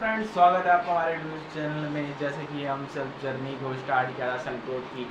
Friends, स्वागत है आपका हमारे यूट्यूब चैनल में। जैसे कि हम सेल्फ जर्नी को स्टार्ट किया था, सेल्फ ग्रोथ की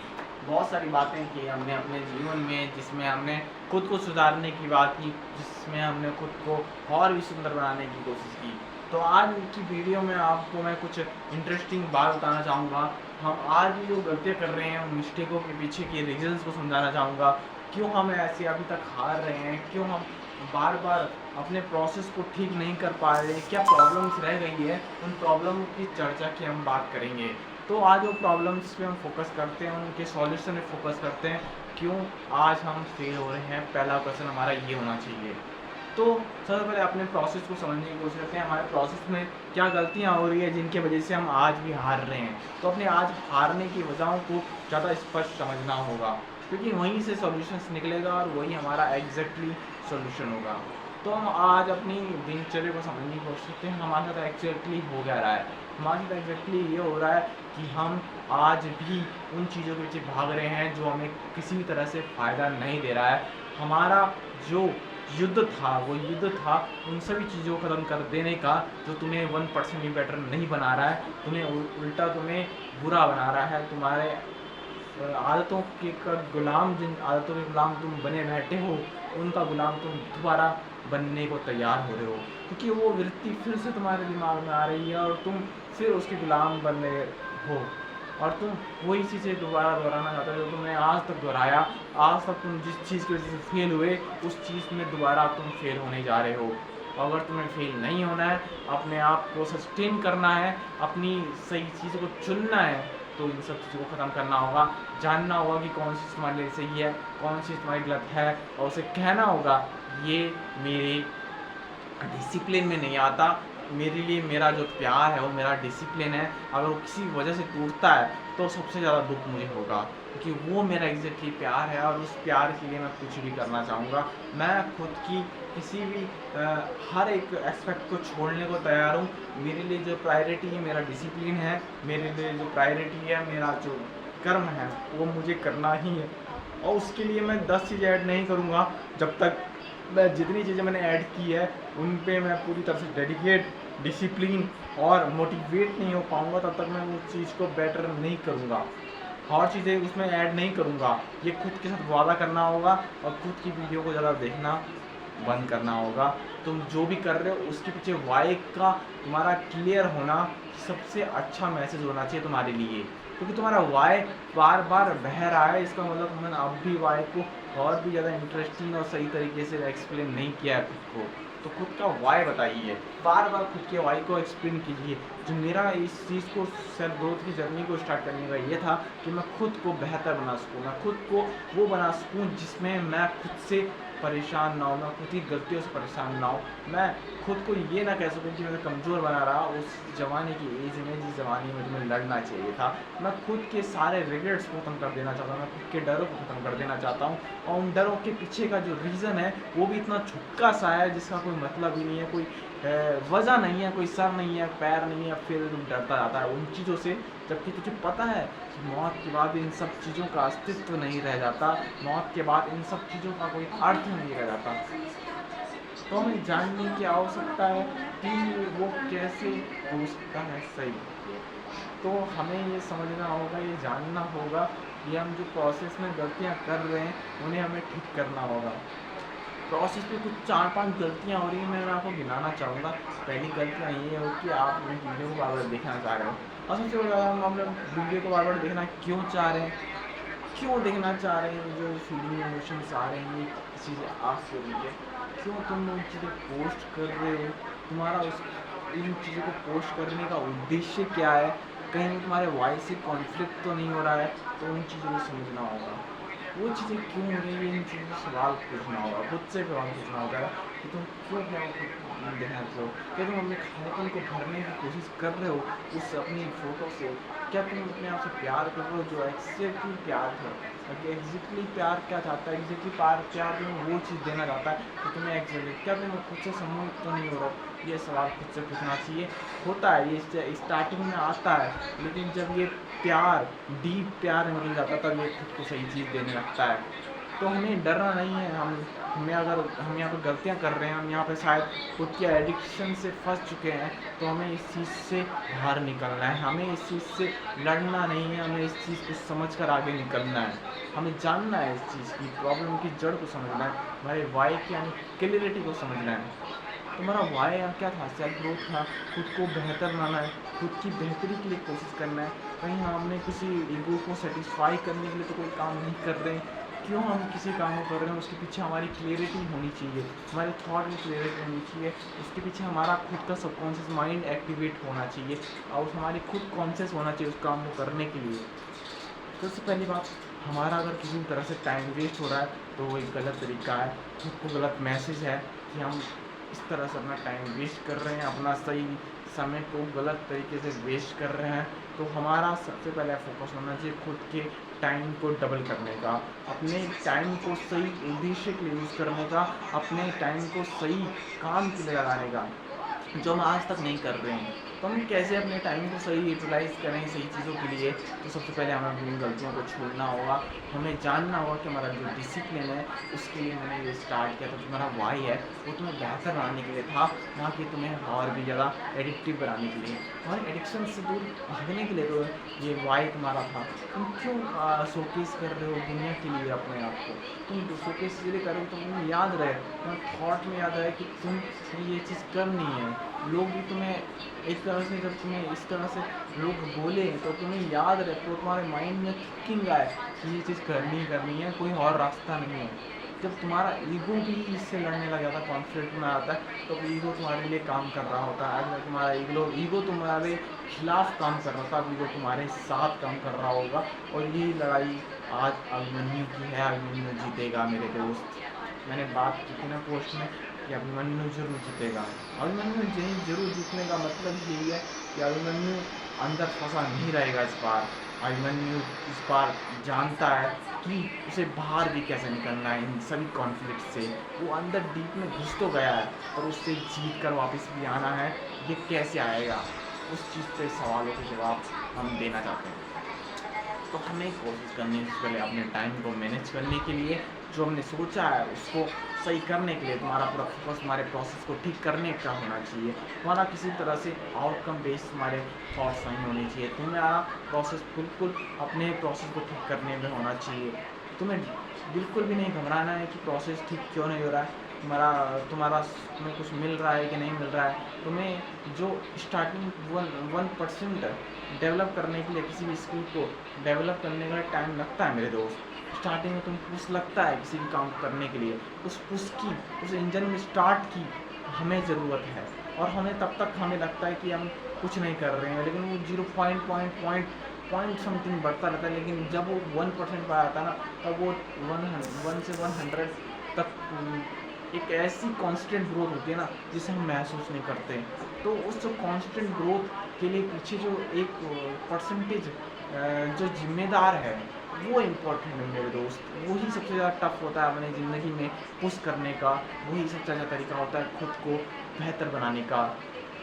बहुत सारी बातें की हमने अपने जीवन में, जिसमें हमने खुद को सुधारने की बात की, जिसमें हमने खुद को और भी सुंदर बनाने की कोशिश की। तो आज की वीडियो में आपको मैं कुछ इंटरेस्टिंग बात बताना चाहूँगा। हम आज भी जो गलतियाँ कर रहे हैं, उन मिस्टेकों के पीछे के रीजंस को समझाना चाहूँगा। क्यों हम ऐसे अभी तक हार रहे हैं, क्यों हम बार बार अपने प्रोसेस को ठीक नहीं कर पा रहे, क्या प्रॉब्लम्स रह गई है, उन प्रॉब्लम की चर्चा की हम बात करेंगे। तो आज वो प्रॉब्लम्स पे हम फोकस करते हैं, उनके सॉल्यूशन पे फोकस करते हैं। क्यों आज हम फेल हो रहे हैं, पहला क्वेश्चन हमारा ये होना चाहिए। तो सबसे पहले अपने प्रोसेस को समझने की कोशिश करते हैं, हमारे प्रोसेस में क्या गलतियाँ हो रही है जिनकी वजह से हम आज भी हार रहे हैं। तो अपने आज हारने की वजहों को ज़्यादा स्पष्ट समझना होगा, क्योंकि वहीं से सॉल्यूशंस निकलेगा और वही हमारा एग्जैक्टली सॉल्यूशन होगा। तो हम आज अपनी दिनचर्या को समझने की कोशिश करते हैं, हमारे साथ एग्जैक्टली हो क्या रहा है। हमारे साथ एग्जैक्टली ये हो रहा है कि हम आज भी उन चीज़ों के पीछे भाग रहे हैं जो हमें किसी भी तरह से फ़ायदा नहीं दे रहा है। हमारा जो युद्ध था वो युद्ध था उन सभी चीज़ों को ख़त्म कर देने का जो तुम्हें 1% भी बेटर नहीं बना रहा है, तुम्हें उल्टा तुम्हें बुरा बना रहा है। तुम्हारे आदतों के का गुलाम, जिन आदतों के गुलाम तुम बने बैठे हो, उनका गुलाम तुम दोबारा बनने को तैयार हो रहे हो, क्योंकि वो वृत्ति फिर से तुम्हारे दिमाग में आ रही है और तुम फिर उसके गुलाम बन रहे हो और तुम वही चीज़ें दोबारा दोहराना चाहते हो जो तुमने आज तक दोहराया। आज तक तुम जिस चीज़ की वजह से फेल हुए, उस चीज़ में दोबारा तुम फेल होने जा रहे हो। अगर तुम्हें फेल नहीं होना है, अपने आप को सस्टेन करना है, अपनी सही चीज़ों को चुनना है, तो इन सब चीज़ों को ख़त्म करना होगा। जानना होगा कि कौन सी तुम्हारे लिए सही है, कौन सी तुम्हारी गलत है, और उसे कहना होगा ये मेरे डिसिप्लिन में नहीं आता। मेरे लिए मेरा जो प्यार है वो मेरा डिसिप्लिन है, अगर वो किसी वजह से टूटता है तो सबसे ज़्यादा दुख मुझे होगा, क्योंकि वो मेरा एग्जैक्टली प्यार है और उस प्यार के लिए मैं कुछ भी करना चाहूँगा। मैं खुद की किसी भी हर एक एस्पेक्ट को छोड़ने को तैयार हूँ। मेरे लिए जो प्रायोरिटी है मेरा डिसिप्लिन है, मेरे लिए जो प्रायोरिटी है मेरा जो कर्म है वो मुझे करना ही है, और उसके लिए मैं 10 चीज़ें ऐड नहीं करूँगा जब तक मैं जितनी चीज़ें मैंने ऐड की है उन पे मैं पूरी तरह से डेडिकेट, डिसिप्लिन और मोटिवेट नहीं हो पाऊँगा, तब तक मैं उस चीज़ को बेटर नहीं करूँगा। और चीज़ें उसमें ऐड नहीं करूँगा। ये खुद के साथ वादा करना होगा और खुद की वीडियो को ज़्यादा देखना बंद करना होगा। तुम जो भी कर रहे हो उसके पीछे वाई का तुम्हारा क्लियर होना सबसे अच्छा मैसेज होना चाहिए तुम्हारे लिए, क्योंकि तुम्हारा वाई बार बार बह रहा है, इसका मतलब तुमने अब भी वाई को और भी ज़्यादा इंटरेस्टिंग और सही तरीके से एक्सप्लेन नहीं किया है खुद को। तो खुद का वाई बताइए, बार बार खुद के वाई को एक्सप्लेन कीजिए। जो मेरा इस चीज़ को सेल्फ ग्रोथ की जर्नी को स्टार्ट करने का ये था कि मैं खुद को बेहतर बना सकूँ, मैं खुद को वो बना सकूँ जिसमें मैं खुद से परेशान ना हो, मैं खुद की गलतियों से परेशान ना हो, मैं खुद को ये ना कह सकूँ कि मैं कमज़ोर बना रहा उस ज़माने की एज में जिस ज़माने में तुम्हें लड़ना चाहिए था। मैं खुद के सारे रिग्रेट्स को ख़त्म कर देना चाहता हूँ, मैं खुद के डरों को ख़त्म कर देना चाहता हूँ, और उन डरों के पीछे का जो रीज़न है वो भी इतना छुटका सा है जिसका कोई मतलब ही नहीं है, कोई वजह नहीं है, कोई सर नहीं है, पैर नहीं है, फिर तुम डरता जाता है उन चीज़ों से, जबकि तुझे पता है कि मौत के बाद इन सब चीज़ों का अस्तित्व नहीं रह जाता, मौत के बाद इन सब चीज़ों का कोई अर्थ नहीं रह जाता। तो हमें जानने की आवश्यकता है कि वो कैसे हो सकता है सही। तो हमें ये समझना होगा, ये जानना होगा कि हम जो प्रोसेस में गलतियाँ कर रहे हैं उन्हें हमें ठीक करना होगा। प्रोसेस में कुछ 4-5 गलतियाँ हो रही हैं, मैं आपको गिनाना चाहूँगा। पहली गलतियाँ ये हो कि आप अपने वीडियो को बार बार देखना चाह रहे हो, और सबसे बड़ा हम अपने वीडियो को बार बार देखना क्यों चाह रहे हैं, क्यों देखना चाह रहे हैं। जो फीलिंग इमोशंस आ रहे हैं, ये चीज़ें आपसे हो रही है, क्यों तुम उन चीज़ें पोस्ट कर रहे हो, तुम्हारा उस इन चीज़ों को पोस्ट करने का उद्देश्य क्या है, कहीं तुम्हारे वॉइस से कॉन्फ्लिक्ट तो नहीं हो रहा है। तो उन चीज़ों को समझना होगा, वो चीज़ें क्यों हो रही है, इन चीज़ों से सवाल पूछना होगा, खुद से सवाल पूछना होगा कि तुम क्यों क्या देखना चाहते हो, क्या तुम अपने खालीपन को भरने की कोशिश कर रहे हो उस अपनी फ़ोटो से, क्या तुम अपने आप से प्यार कर रहे हो जो एग्जैक्टली प्यार है, एग्जैक्टली प्यार क्या चाहता है, एग्जैक्टली प्यार तुम्हें वो चीज़ देना चाहता है तो तुम्हें एग्जैक्टली क्या तुम खुद से सम्मोहित तो नहीं हो रहा हो। ये सवाल खुद से पूछना चाहिए। होता है ये स्टार्टिंग में आता है, लेकिन जब ये प्यार डीप प्यार निकल जाता है तब ये खुद को सही चीज़ देने लगता है। तो हमें डरना नहीं है। हमें अगर हम यहाँ पे गलतियाँ कर रहे हैं, हम यहाँ पे शायद खुद की एडिक्शन से फंस चुके हैं, तो हमें इस चीज़ से बाहर निकलना है। हमें इस चीज़ से लड़ना नहीं है, हमें इस चीज़ को समझ कर आगे निकलना है। हमें जानना है इस चीज़ की प्रॉब्लम की जड़ को समझना है, हमारे वाई की यानी क्लियरिटी को समझना है। तुम्हारा वाई क्या था? सेल्फ ग्रोथ था, खुद को बेहतर बनाना है, खुद की बेहतरी के लिए कोशिश करना है। कहीं हमने किसी ईगो को सेटिस्फाई करने के लिए तो कोई काम नहीं कर रहे हैं। क्यों हम किसी काम को कर रहे हैं, उसके पीछे हमारी क्लियरिटी होनी चाहिए, हमारे थॉट में क्लियरिटी होनी चाहिए, उसके पीछे हमारा खुद का सबकॉन्शियस माइंड एक्टिवेट होना चाहिए और हमारी खुद कॉन्शियस होना चाहिए उस काम को करने के लिए। तो सबसे पहली बात, हमारा अगर किसी भी तरह से टाइम वेस्ट हो रहा है तो वो एक गलत तरीका है, खुद को गलत मैसेज है कि हम इस तरह से अपना टाइम वेस्ट कर रहे हैं, अपना सही समय को गलत तरीके से वेस्ट कर रहे हैं। तो हमारा सबसे पहले फोकस होना चाहिए खुद के टाइम को डबल करने का, अपने टाइम को सही उद्देश्य के लिए यूज़ करने का, अपने टाइम को सही काम के लिए लगाने का, जो हम आज तक नहीं कर रहे हैं। तो हम कैसे अपने टाइम को सही यूटिलाइज़ करें सही चीज़ों के लिए? तो सबसे पहले हमें अपनी गलतियों को छोड़ना होगा, हमें जानना होगा कि हमारा जो डिसिप्लिन है उसके लिए मैंने ये स्टार्ट किया था। जो हमारा वाई है वो तुम्हें बेहतर बनाने के लिए था, ना कि तुम्हें और भी ज़्यादा एडिक्टिव बनाने के लिए। और एडिक्शन से दूर भागने के लिए तो ये वाई तुम्हारा था। तुम क्यों शोकेस कर रहे हो दुनिया के लिए अपने आप को? तुम शोकेस इसलिए कर रहे हो तो तुम्हें याद रहे, तुम्हें थॉट में याद रहे कि तुम ये चीज़ करनी है। लोग भी तुम्हें एक तरह से, जब तुम्हें इस तरह से लोग बोले तो तुम्हें याद रहे, तो तुम्हारे माइंड में थिंकिंग आए कि ये चीज़ करनी है, कोई और रास्ता नहीं है। जब तुम्हारा ईगो भी इससे लड़ने लग जाता है, कॉन्फ्लिक्ट में आता है, तो ईगो तुम्हारे लिए काम कर रहा होता है। अगर तुम्हारा ईगो तुम्हारे खिलाफ काम कर रहा था, अब ईगो तुम्हारे साथ काम कर रहा होगा। और यही लड़ाई आज अभिमन्यु की है, अभिमन्यु जीतेगा मेरे दोस्त। मैंने बात की थी ना पोस्ट में कि अभिमन्यु जरूर जीतेगा। अभिमन्यु जरूर जीतने का मतलब यही है कि अभिमन्यु अंदर फंसा नहीं रहेगा इस बार। अभिमन्यु इस बार जानता है कि उसे बाहर भी कैसे निकलना है इन सभी कॉन्फ्लिक्ट से। वो अंदर डीप में घुस तो गया है, और उससे जीत कर वापस भी आना है। ये कैसे आएगा, उस चीज़ पे सवालों के जवाब हम देना चाहते हैं। तो हमें कोशिश करनी है पहले अपने टाइम को मैनेज करने के लिए, जो हमने सोचा है उसको सही करने के लिए तुम्हारा पूरा फोकस तुम्हारे प्रोसेस को ठीक करने का होना चाहिए। तुम्हारा किसी तरह से आउटकम बेस्ड तुम्हारे थॉट्स नहीं होने चाहिए। तुम्हारा प्रोसेस बिल्कुल अपने प्रोसेस को ठीक करने में होना चाहिए। तुम्हें बिल्कुल भी नहीं घबराना है कि प्रोसेस ठीक क्यों नहीं हो रहा है, तुम्हें कुछ मिल रहा है कि नहीं मिल रहा है। तुम्हें जो स्टार्टिंग 1% डेवलप करने के लिए, किसी भी स्किल को डेवलप करने का टाइम लगता है मेरे दोस्त। स्टार्टिंग में तुम पुश लगता है किसी भी काम करने के लिए, उस पुश की, उस इंजन में स्टार्ट की हमें ज़रूरत है। और हमें तब तक हमें लगता है कि हम कुछ नहीं कर रहे हैं, लेकिन वो 0 समथिंग बढ़ता रहता है। लेकिन जब वो 1% पर आता है ना, तब वो 1 से 100 तक एक ऐसी कांस्टेंट ग्रोथ होती है ना जिसे हम महसूस नहीं करते। तो उस कांस्टेंट ग्रोथ के लिए पीछे जो एक परसेंटेज जो जिम्मेदार है वो इम्पोर्टेंट है मेरे दोस्त। वही सबसे ज़्यादा टफ होता है अपनी ज़िंदगी में पुश करने का, वही सबसे ज़्यादा तरीका होता है खुद को बेहतर बनाने का।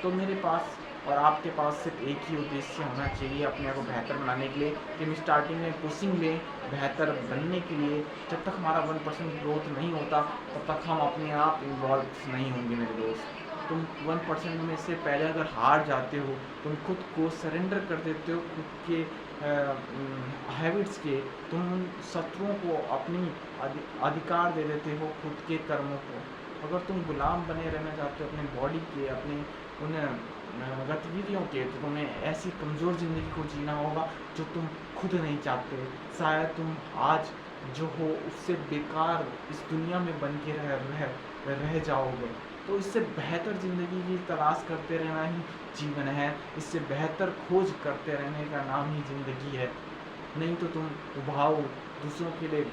तो मेरे पास और आपके पास सिर्फ एक ही उद्देश्य होना चाहिए अपने आप को बेहतर बनाने के लिए, कि हम स्टार्टिंग में पुशिंग लें बेहतर बनने के लिए। जब तक हमारा 1% ग्रोथ नहीं होता तब तक हम अपने आप इन्वॉल्व नहीं होंगे मेरे दोस्त। तुम 1% में से पहले अगर हार जाते हो, तुम खुद को सरेंडर कर देते हो खुद के हैबिट्स के, तुम उन शत्रुओं को अपनी अधिकार दे देते हो खुद के कर्मों को। अगर तुम गुलाम बने रहना चाहते हो अपने बॉडी के, अपने उन गतिविधियों के, तो तुम्हें ऐसी कमज़ोर ज़िंदगी को जीना होगा जो तुम खुद नहीं चाहते। शायद तुम आज जो हो उससे बेकार इस दुनिया में बन के रह जाओगे। तो इससे बेहतर ज़िंदगी की तलाश करते रहना ही जीवन है, इससे बेहतर खोज करते रहने का नाम ही ज़िंदगी है। नहीं तो तुम उभाओ दूसरों के लिए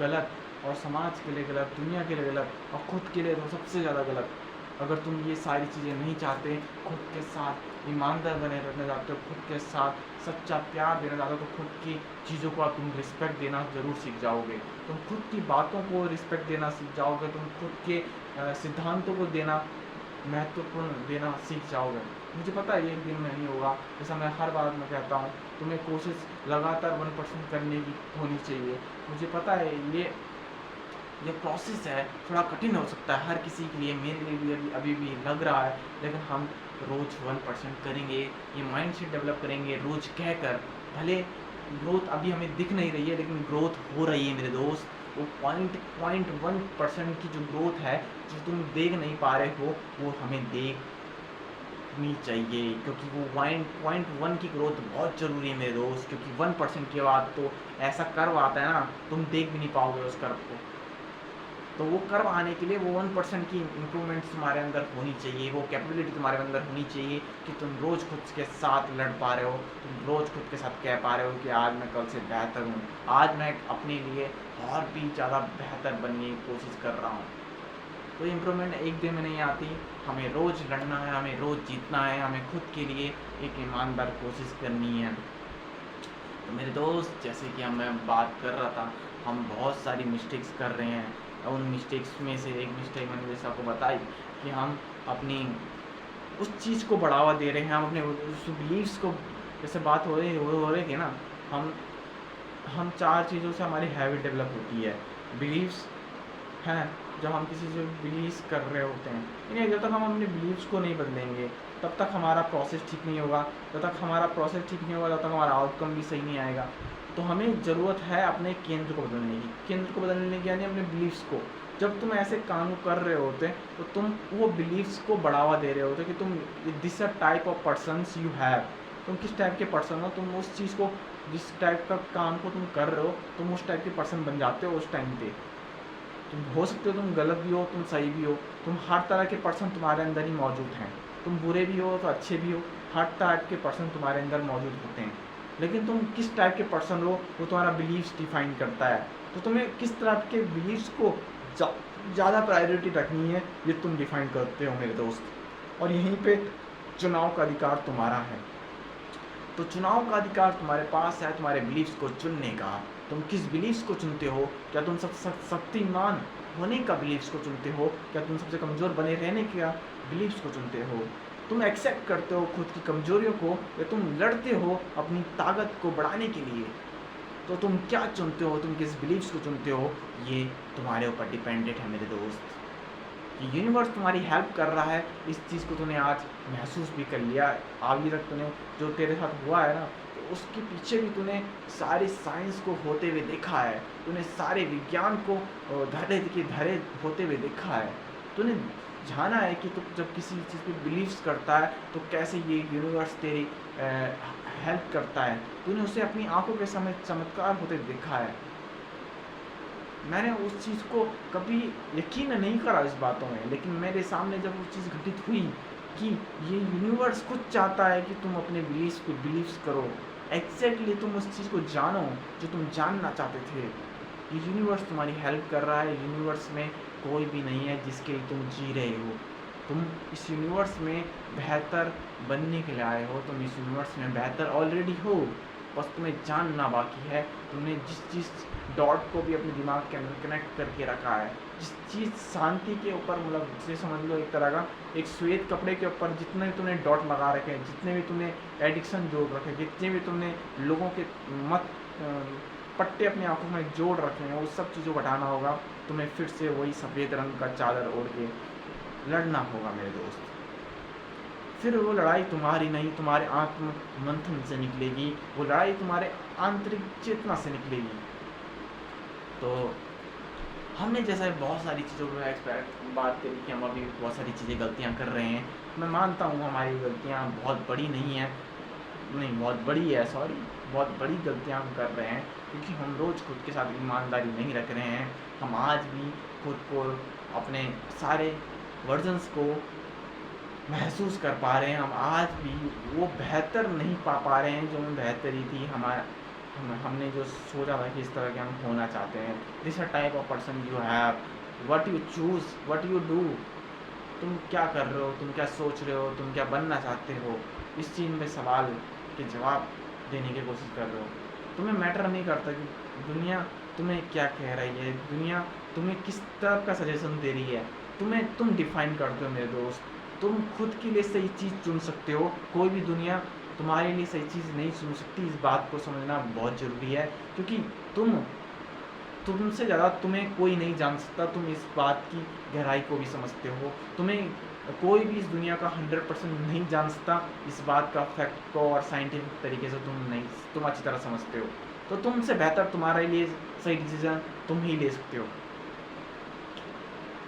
गलत, और समाज के लिए गलत, दुनिया के लिए गलत, और खुद के लिए तो सबसे ज़्यादा गलत। अगर तुम ये सारी चीज़ें नहीं चाहते, खुद के साथ ईमानदार बने रहना चाहते हो, खुद के साथ सच्चा प्यार देना चाहते हो, तो खुद की चीज़ों को तुम रिस्पेक्ट देना ज़रूर सीख जाओगे। तुम खुद की बातों को रिस्पेक्ट देना सीख जाओगे, तुम खुद के सिद्धांतों को देना महत्वपूर्ण देना सीख जाओगे। मुझे पता है ये एक दिन में नहीं होगा, जैसा मैं हर बार में कहता हूँ, तुम्हें कोशिश लगातार 1% करने की होनी चाहिए। मुझे पता है ये ये प्रोसेस है थोड़ा कठिन हो सकता है हर किसी के लिए, मेरे लिए भी अभी भी लग रहा है, लेकिन हम रोज़ 1% करेंगे, ये माइंडसेट डेवलप करेंगे रोज़ कहकर, भले ग्रोथ अभी हमें दिख नहीं रही है लेकिन ग्रोथ हो रही है मेरे दोस्त। वो पॉइंट पॉइंट 1% की जो ग्रोथ है, जो तुम देख नहीं पा रहे हो, वो हमें देखनी चाहिए, क्योंकि वो पॉइंट 1 की ग्रोथ बहुत ज़रूरी है मेरे दोस्त, क्योंकि 1% के बाद तो ऐसा कर्व आता है ना, तुम देख भी नहीं पाओगे उस कर्व को। तो वो कर्व आने के लिए वो 1% की इम्प्रूवमेंट्स तुम्हारे अंदर होनी चाहिए, वो कैपेबिलिटी तुम्हारे अंदर होनी चाहिए कि तुम रोज़ खुद के साथ लड़ पा रहे हो, तुम रोज़ खुद के साथ कह पा रहे हो कि आज मैं कल से बेहतर हूँ, आज मैं अपने लिए और भी ज़्यादा बेहतर बनने की कोशिश कर रहा हूँ। तो इम्प्रूवमेंट एक दिन में नहीं आती, हमें रोज़ लड़ना है, हमें रोज़ जीतना है, हमें खुद के लिए एक ईमानदार कोशिश करनी है। तो मेरे दोस्त, जैसे कि मैं बात कर रहा था, हम बहुत सारी मिस्टेक्स कर रहे हैं। उन मिस्टेक्स में से एक मिस्टेक मैंने जैसे आपको बताई कि हम अपनी उस चीज़ को बढ़ावा दे रहे हैं, हम अपने उस बिलीव्स को, जैसे बात हो रही थी ना, हम 4 चीज़ों से हमारी हैबिट डेवलप होती है। बिलीव्स हैं, जब हम किसी से बिलीव्स कर रहे होते हैं, यानी जब तक हम अपने बिलीव्स को नहीं बदलेंगे तब तक हमारा प्रोसेस ठीक नहीं होगा, जब तक हमारा प्रोसेस ठीक नहीं होगा तब तक हमारा आउटकम भी सही नहीं आएगा। तो हमें ज़रूरत है अपने केंद्र को बदलने की, यानी अपने बिलीव्स को। जब तुम ऐसे काम कर रहे होते तो तुम वो बिलीव्स को बढ़ावा दे रहे होते कि तुम this a type of persons you have, तुम किस टाइप के पर्सन हो, तुम उस चीज़ को, जिस टाइप का काम को तुम कर रहे हो, तुम उस टाइप के पर्सन बन जाते हो उस टाइम पे। तुम हो सकते हो तुम गलत भी हो, तुम सही भी हो, तुम हर तरह के पर्सन तुम्हारे अंदर ही मौजूद हैं, तुम बुरे भी हो तो अच्छे भी हो, हर टाइप के पर्सन तुम्हारे अंदर मौजूद होते हैं। लेकिन तुम किस टाइप के पर्सन हो वो तुम्हारा बिलीव्स डिफाइन करता है। तो तुम्हें किस तरह के बिलीव्स को ज़्यादा प्रायोरिटी रखनी है, ये तुम डिफाइन करते हो मेरे दोस्त। और यहीं पे चुनाव का अधिकार तुम्हारा है। तो चुनाव का अधिकार तुम्हारे पास है, तुम्हारे बिलीव्स को चुनने का। तुम किस बिलीव्स को चुनते हो? क्या तुम शक्तिमान होने का बिलीव्स को चुनते हो? क्या तुम सबसे कमज़ोर बने रहने का बिलीव्स को चुनते हो? तुम एक्सेप्ट करते हो खुद की कमजोरियों को, या तुम लड़ते हो अपनी ताकत को बढ़ाने के लिए? तो तुम क्या चुनते हो, तुम किस बिलीव्स को चुनते हो, ये तुम्हारे ऊपर डिपेंडेंट है मेरे दोस्त। ये यूनिवर्स तुम्हारी हेल्प कर रहा है, इस चीज़ को तूने आज महसूस भी कर लिया। अभी तक तूने जो तेरे साथ हुआ है ना, तो उसके पीछे भी तूने सारी साइंस को होते हुए देखा है, तूने सारे विज्ञान को धरे के धरे होते हुए देखा है। तूने जाना है कि तू जब किसी चीज़ पे बिलीव्स करता है तो कैसे ये यूनिवर्स तेरी हेल्प करता है। तूने उसे अपनी आंखों के समय चमत्कार होते देखा है। मैंने उस चीज़ को कभी यकीन नहीं करा इस बातों में, लेकिन मेरे सामने जब वो चीज़ घटित हुई कि ये यूनिवर्स कुछ चाहता है कि तुम अपने बिलीव्स को बिलीव्स करो, एग्जैक्टली तुम उस चीज़ को जानो जो तुम जानना चाहते थे। ये यूनिवर्स तुम्हारी हेल्प कर रहा है। यूनिवर्स में कोई भी नहीं है जिसके लिए तुम जी रहे हो। तुम इस यूनिवर्स में बेहतर बनने के लिए आए हो, तुम इस यूनिवर्स में बेहतर ऑलरेडी हो, बस तुम्हें जानना बाकी है। तुमने जिस डॉट को भी अपने दिमाग के अंदर कनेक्ट करके रखा है, जिस चीज़ शांति के ऊपर, मतलब जैसे समझ लो एक तरह का एक श्वेत कपड़े के ऊपर जितने भी तुमने डॉट लगा रखे हैं, जितने भी तुमने एडिक्शन जोड़ रखे हैं, जितने भी तुमने लोगों के मत पट्टे अपनी आंखों में जोड़ रखे हैं, वो सब चीज़ों को हटाना होगा। तुम्हें फिर से वही सफ़ेद रंग का चादर ओढ़ के लड़ना होगा मेरे दोस्त। फिर वो लड़ाई तुम्हारी नहीं, तुम्हारे आत्म मंथन से निकलेगी, वो लड़ाई तुम्हारे आंतरिक चेतना से निकलेगी। तो हमने जैसे बहुत सारी चीज़ों पर बात करी कि हम अभी बहुत सारी चीज़ें गलतियाँ कर रहे हैं। मैं मानता हूँ हमारी गलतियाँ बहुत बड़ी नहीं है, नहीं बहुत बड़ी है, सॉरी, बहुत बड़ी गलतियाँ हम कर रहे हैं, क्योंकि हम रोज़ खुद के साथ ईमानदारी नहीं रख रहे हैं। हम आज भी खुद को, अपने सारे वर्जन्स को महसूस कर पा रहे हैं। हम आज भी वो बेहतर नहीं पा रहे हैं जो हमें बेहतरी थी। हमने जो सोचा था कि इस तरह के हम होना चाहते हैं। This a type of person you have, what you choose, what you do. तुम क्या कर रहे हो, तुम क्या सोच रहे हो, तुम क्या बनना चाहते हो, इस चीज़ में सवाल के जवाब देने की कोशिश कर रहे हो। तुम्हें मैटर नहीं करता कि दुनिया तुम्हें क्या कह रही है, दुनिया तुम्हें किस तरह का सजेशन दे रही है, तुम डिफाइन करते हो मेरे दोस्त। तुम खुद के लिए सही चीज़ चुन सकते हो, कोई भी दुनिया तुम्हारे लिए सही चीज़ नहीं चुन सकती। इस बात को समझना बहुत ज़रूरी है, क्योंकि तुम तुमसे ज़्यादा तुम्हें कोई नहीं जान सकता, तुम इस बात की गहराई को भी समझते हो। तुम्हें कोई भी इस दुनिया का 100% नहीं जान सकता, इस बात का फैक्ट को और साइंटिफिक तरीके से तुम अच्छी तरह समझते हो। तो तुमसे बेहतर तुम्हारे लिए सही डिसीजन तुम ही ले सकते हो।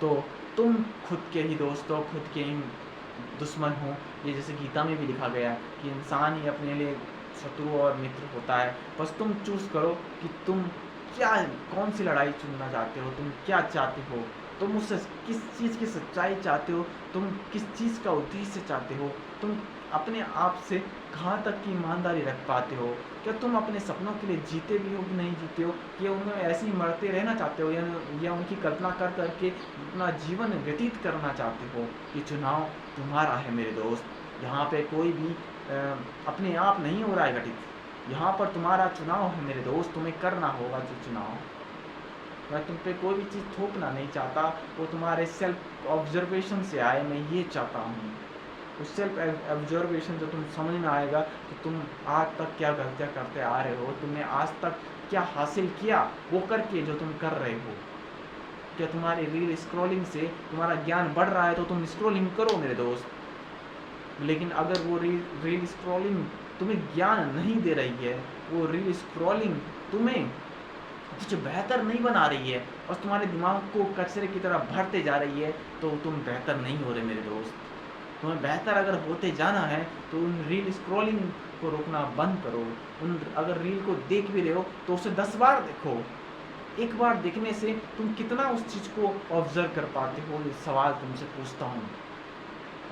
तो तुम खुद के ही दोस्त हो, खुद के ही दुश्मन हो। ये जैसे गीता में भी लिखा गया है कि इंसान ही अपने लिए शत्रु और मित्र होता है। बस तुम चूज़ करो कि तुम क्या, कौन सी लड़ाई चुनना चाहते हो, तुम क्या चाहते हो, तुम उससे किस चीज़ की सच्चाई चाहते हो, तुम किस चीज़ का उद्देश्य चाहते हो, तुम अपने आप से कहाँ तक की ईमानदारी रख पाते हो, क्या तुम अपने सपनों के लिए जीते भी हो कि नहीं जीते हो, कि उनमें ऐसे ही मरते रहना चाहते हो या उनकी कल्पना कर करके अपना जीवन व्यतीत करना चाहते हो। ये चुनाव तुम्हारा है मेरे दोस्त। यहाँ पे कोई भी अपने आप नहीं हो रहा है घटित, यहाँ पर तुम्हारा चुनाव है मेरे दोस्त। तुम्हें करना होगा जो चुनाव। मैं तुम पे कोई भी चीज़ थोपना नहीं चाहता, वो तुम्हारे सेल्फ ऑब्जर्वेशन से आए, मैं ये चाहता हूँ। उस सेल्फ ऑब्जर्वेशन जो तुम समझ में आएगा कि तुम आज तक क्या गलतियाँ करते आ रहे हो, तुमने आज तक क्या हासिल किया वो करके जो तुम कर रहे हो। क्या तुम्हारी रील स्क्रॉलिंग से तुम्हारा ज्ञान बढ़ रहा है तो तुम स्क्रॉलिंग करो मेरे दोस्त। लेकिन अगर वो रील स्क्रॉलिंग तुम्हें ज्ञान नहीं दे रही है, वो रील स्क्रॉलिंग तुम्हें कुछ बेहतर नहीं बना रही है और तुम्हारे दिमाग को कचरे की तरह भरते जा रही है, तो तुम बेहतर नहीं हो रहे मेरे दोस्त। तुम्हें बेहतर अगर होते जाना है तो उन रील स्क्रॉलिंग को रोकना बंद करो। अगर रील को देख भी रहे हो तो उसे 10 बार देखो। एक बार देखने से तुम कितना उस चीज़ को ऑब्जर्व कर पाते हो, ये सवाल तुमसे पूछता हूँ।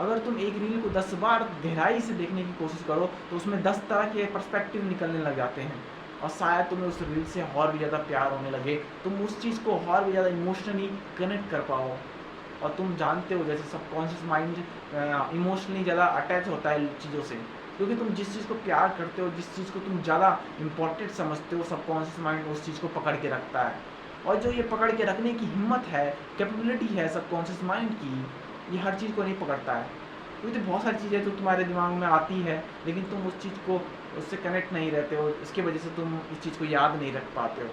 अगर तुम एक रील को 10 बार गहराई से देखने की कोशिश करो तो उसमें 10 तरह के पर्सपेक्टिव निकलने लग जाते हैं और शायद तुम्हें उस रील से और भी ज़्यादा प्यार होने लगे, तुम उस चीज़ को और भी ज़्यादा इमोशनली कनेक्ट कर पाओ। और तुम जानते हो जैसे सबकॉन्शियस माइंड इमोशनली ज़्यादा अटैच होता है चीज़ों से, क्योंकि तुम जिस चीज़ को प्यार करते हो, जिस चीज़ को तुम ज़्यादा इम्पोर्टेंट समझते हो, सबकॉन्शियस माइंड उस चीज़ को पकड़ के रखता है। और जो ये पकड़ के रखने की हिम्मत है, कैपेबिलिटी है सबकॉन्शियस माइंड की, ये हर चीज़ को नहीं पकड़ता है। क्योंकि बहुत सारी चीज़ें तो तुम्हारे दिमाग में आती है लेकिन तुम उस चीज़ को उससे कनेक्ट नहीं रहते हो, इसकी वजह से तुम इस चीज़ को याद नहीं रख पाते हो।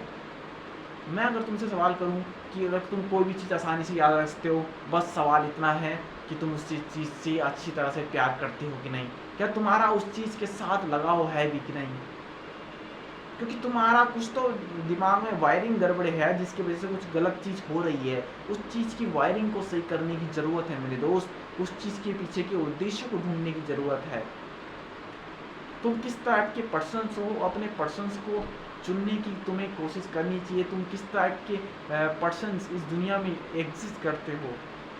मैं अगर तुमसे सवाल करूं कि अगर तुम कोई भी चीज़ आसानी से याद रख सकते हो, बस सवाल इतना है कि तुम उस चीज़ से अच्छी तरह से प्यार करते हो कि नहीं, क्या तुम्हारा उस चीज़ के साथ लगाव है भी कि नहीं। क्योंकि तुम्हारा कुछ तो दिमाग में वायरिंग गड़बड़ है जिसकी वजह से कुछ गलत चीज़ हो रही है। उस चीज़ की वायरिंग को सही करने की ज़रूरत है मेरे दोस्त। उस चीज़ के पीछे के उद्देश्य को ढूंढने की ज़रूरत है। तुम किस टाइप के पर्सन्स हो, अपने पर्सन्स को चुनने की तुम्हें कोशिश करनी चाहिए। तुम किस टाइप के पर्सन्स इस दुनिया में एग्जिस्ट करते हो।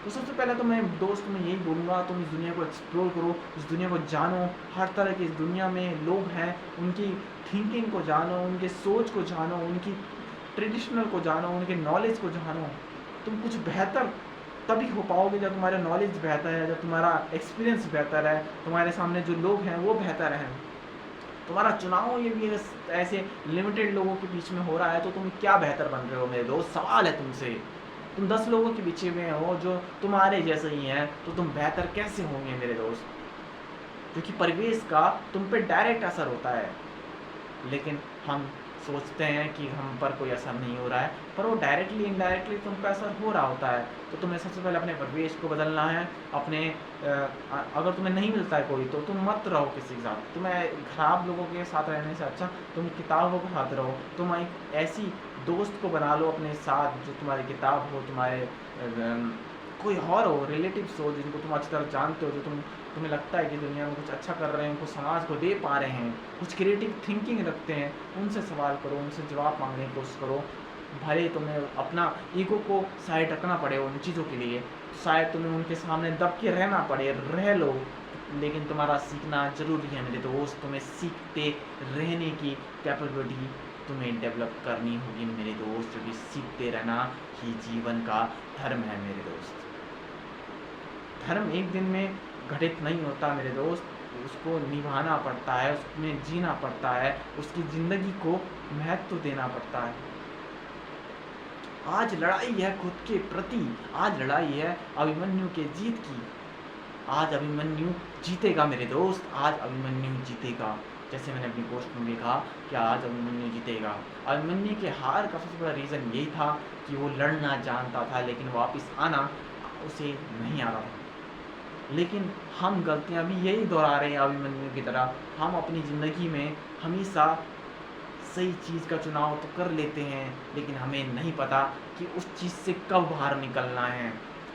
तो सबसे पहले तो मैं दोस्त में यही बोलूँगा, तुम इस दुनिया को एक्सप्लोर करो, इस दुनिया को जानो। हर तरह के इस दुनिया में लोग हैं, उनकी थिंकिंग को जानो, उनके सोच को जानो, उनकी ट्रेडिशनल को जानो, उनके नॉलेज को जानो। तुम कुछ बेहतर तभी हो पाओगे जब तुम्हारा नॉलेज बेहतर है, जब तुम्हारा एक्सपीरियंस बेहतर है, तुम्हारे सामने जो लोग हैं वो बेहतर हैं। तुम्हारा चुनाव ये भी ऐसे लिमिटेड लोगों के बीच में हो रहा है तो तुम क्या बेहतर बन रहे हो मेरे दोस्त। सवाल है तुमसे, तुम 10 लोगों के पीछे में हो जो तुम्हारे जैसे ही हैं, तो तुम बेहतर कैसे होंगे मेरे दोस्त। क्योंकि परिवेश का तुम पे डायरेक्ट असर होता है, लेकिन हम सोचते हैं कि हम पर कोई असर नहीं हो रहा है, पर वो डायरेक्टली इनडायरेक्टली तुम पर असर हो रहा होता है। तो तुम्हें सबसे पहले अपने परिवेश को बदलना है। अपने अगर तुम्हें नहीं मिलता है कोई तो तुम मत रहो किसी के साथ। तुम्हें खराब लोगों के साथ रहने से अच्छा तुम किताबों के साथ रहो। तुम एक ऐसी दोस्त को बना लो अपने साथ जो तुम्हारी किताब हो, तुम्हारे कोई और हो, रिलेटिव्स हो जिनको तुम अच्छी तरह जानते हो, जो तुम्हें लगता है कि दुनिया में कुछ अच्छा कर रहे हैं, कुछ समाज को दे पा रहे हैं, कुछ क्रिएटिव थिंकिंग रखते हैं। उनसे सवाल करो, उनसे जवाब मांगने की कोशिश करो। भले तुम्हें अपना ईगो को साइड रखना पड़े उन चीज़ों के लिए, शायद तुम्हें उनके सामने दब के रहना पड़े, रह लो, लेकिन तुम्हारा सीखना ज़रूरी है मेरे दोस्त। तुम्हें सीखते रहने की कैपेबिलिटी तुम्हें डेवलप करनी होगी मेरे दोस्त, क्योंकि सीखते रहना ही जीवन का धर्म है मेरे दोस्त। धर्म एक दिन में घटित नहीं होता मेरे दोस्त, उसको निभाना पड़ता है, उसमें जीना पड़ता है, उसकी ज़िंदगी को महत्व देना पड़ता है। आज लड़ाई है खुद के प्रति, आज लड़ाई है अभिमन्यु के जीत की। आज अभिमन्यु जीतेगा मेरे दोस्त, आज अभिमन्यु जीतेगा। जैसे मैंने अपनी पोस्ट में भी कहा कि आज अभिमन्यु जीतेगा। अभिमन्यु के हार का सबसे बड़ा रीज़न यही था कि वो लड़ना जानता था, लेकिन वापस आना उसे नहीं आ रहा था। लेकिन हम गलतियां भी यही दोहरा रहे हैं अभिमन्यु की तरह। हम अपनी ज़िंदगी में हमेशा सही चीज़ का चुनाव तो कर लेते हैं, लेकिन हमें नहीं पता कि उस चीज़ से कब बाहर निकलना है।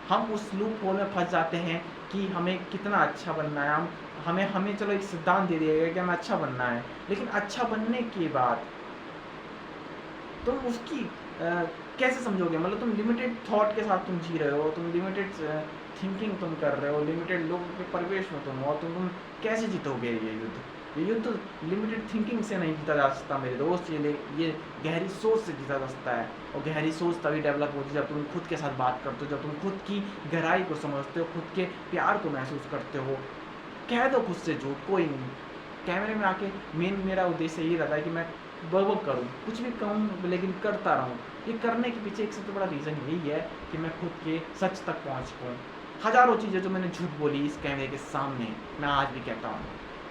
हम उस लूप होल में फंस जाते हैं कि हमें कितना अच्छा बनना है। हमें चलो एक सिद्धांत दे दिया गया कि हमें अच्छा बनना है, लेकिन अच्छा बनने के बाद तुम उसकी कैसे समझोगे? मतलब तुम लिमिटेड थॉट के साथ तुम जी रहे हो, तुम लिमिटेड थिंकिंग तुम कर रहे हो, लिमिटेड लोगों के परिवेश में तुम हो, तो तुम कैसे जीतोगे ये युद्ध? ये युद्ध लिमिटेड थिंकिंग से नहीं जीता जा सकता मेरे दोस्त। ये गहरी सोच से जीता जा सकता है, और गहरी सोच तभी डेवलप होती है जब तुम खुद के साथ बात करते हो, जब तुम खुद की गहराई को समझते हो, खुद के प्यार को महसूस करते हो। कह दो खुद से झूठ, कोई नहीं। कैमरे में आके मेरा उद्देश्य यही रहता है कि मैं बक करूँ, कुछ भी कहूँ लेकिन करता रहूँ। ये करने के पीछे एक सबसे बड़ा रीज़न यही है कि मैं खुद के सच तक पहुँच पाऊँ। हज़ारों चीज़ें जो मैंने झूठ बोली इस कैमरे के सामने, मैं आज भी कहता हूँ,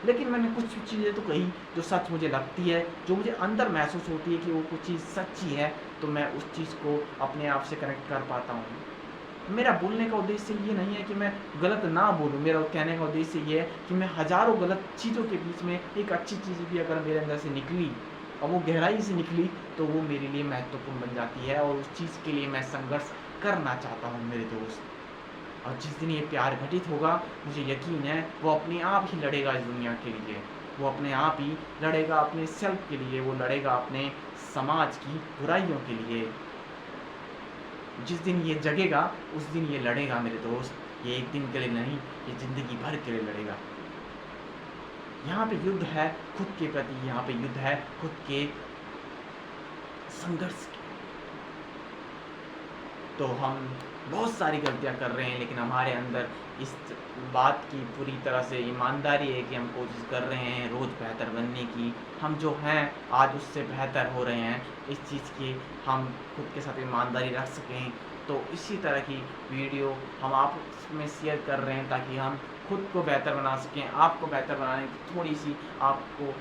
लेकिन मैंने कुछ चीज़ें तो कही जो सच मुझे लगती है, जो मुझे अंदर महसूस होती है कि वो कुछ चीज़ सच्ची है, तो मैं उस चीज़ को अपने आप से कनेक्ट कर पाता हूँ। मेरा बोलने का उद्देश्य ये नहीं है कि मैं गलत ना बोलूँ, मेरा कहने का उद्देश्य ये है कि मैं हज़ारों गलत चीज़ों के बीच में एक अच्छी चीज़ भी अगर मेरे अंदर से निकली और वो गहराई से निकली, तो वो मेरे लिए महत्वपूर्ण बन जाती है, और उस चीज़ के लिए मैं संघर्ष करना चाहता हूँ मेरे दोस्त। और जिस दिन ये प्यार घटित होगा, मुझे यकीन है वो अपने आप ही लड़ेगा इस दुनिया के लिए। वो अपने आप ही लड़ेगा अपने सेल्फ के लिए, वो लड़ेगा अपने समाज की बुराइयों के लिए। जिस दिन ये जगेगा उस दिन ये लड़ेगा मेरे दोस्त। ये एक दिन के लिए नहीं, ये ज़िंदगी भर के लिए लड़ेगा। यहाँ पे युद्ध है खुद के प्रति, यहाँ पे युद्ध है खुद के संघर्ष की। तो हम बहुत सारी गलतियाँ कर रहे हैं, लेकिन हमारे अंदर इस बात की पूरी तरह से ईमानदारी है कि हम कोशिश कर रहे हैं रोज़ बेहतर बनने की। हम जो हैं आज उससे बेहतर हो रहे हैं। इस चीज़ की हम खुद के साथ ईमानदारी रख सकें, तो इसी तरह की वीडियो हम आपस में शेयर कर रहे हैं ताकि हम खुद को बेहतर बना सकें, आपको बेहतर बनाने की थोड़ी सी आपको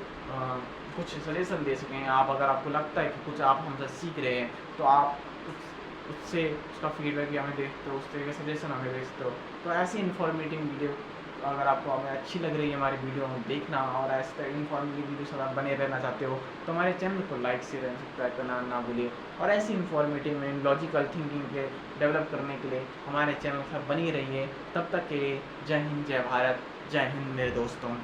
कुछ सजेशन दे सकें। आप अगर आपको लगता है कि कुछ आप हमसे सीख रहे हैं, तो आप उससे उसका फीडबैक भी हमें देखते हो, उस तरह के सजेशन हमें भेजते हो। तो ऐसी इन्फॉर्मेटिव वीडियो अगर आपको हमें अच्छी लग रही है हमारी वीडियो में देखना, और ऐसे इन्फॉर्मेटिव वीडियो से आप बने रहना चाहते हो, तो हमारे चैनल को लाइक शेयर एंड सब्सक्राइब करना ना भूलिए। और ऐसी इन्फॉर्मेटिव में लॉजिकल थिंकिंग के डेवलप करने के लिए हमारे चैनल पर बनी रहिए। तब तक के लिए जय हिंद, जय भारत, जय हिंद मेरे दोस्तों।